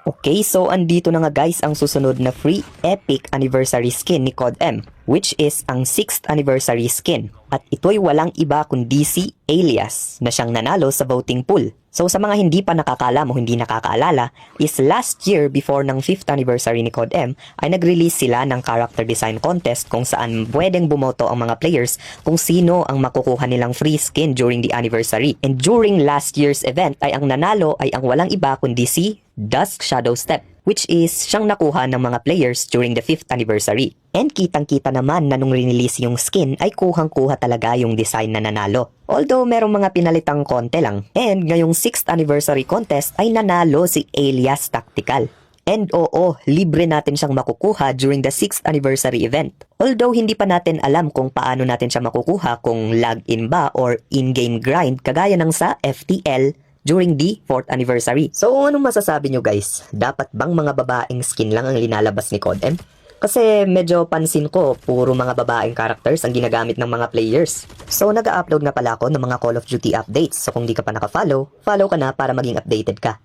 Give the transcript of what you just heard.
Okay, so andito na nga guys ang susunod na free epic anniversary skin ni COD-M, which is ang 6th anniversary skin. At ito'y walang iba kundi si Alias na siyang nanalo sa voting pool. So sa mga hindi pa nakakaalam o hindi nakakaalala, is last year before ng 5th anniversary ni COD-M ay nag-release sila ng character design contest kung saan pwedeng bumoto ang mga players kung sino ang makukuha nilang free skin during the anniversary. And during last year's event ay ang nanalo ay ang walang iba kundi si Dusk Shadow Step, which is siyang nakuha ng mga players during the 5th anniversary. And kitang-kita naman na nung release yung skin ay kuhang-kuha talaga yung design na nanalo. Although merong mga pinalitang konti lang. And ngayong 6th anniversary contest ay nanalo si Alias Tactical. And oo, libre natin siyang makukuha during the 6th anniversary event. Although hindi pa natin alam kung paano natin siya makukuha, kung log-in ba or in-game grind kagaya ng sa FTL during the 4th anniversary. So anong masasabi nyo guys? Dapat bang mga babaeng skin lang ang linalabas ni COD-M? Kasi medyo pansin ko, puro mga babaeng characters ang ginagamit ng mga players. So nag-upload na pala ako ng mga Call of Duty updates. So kung di ka pa naka-follow, follow ka na para maging updated ka.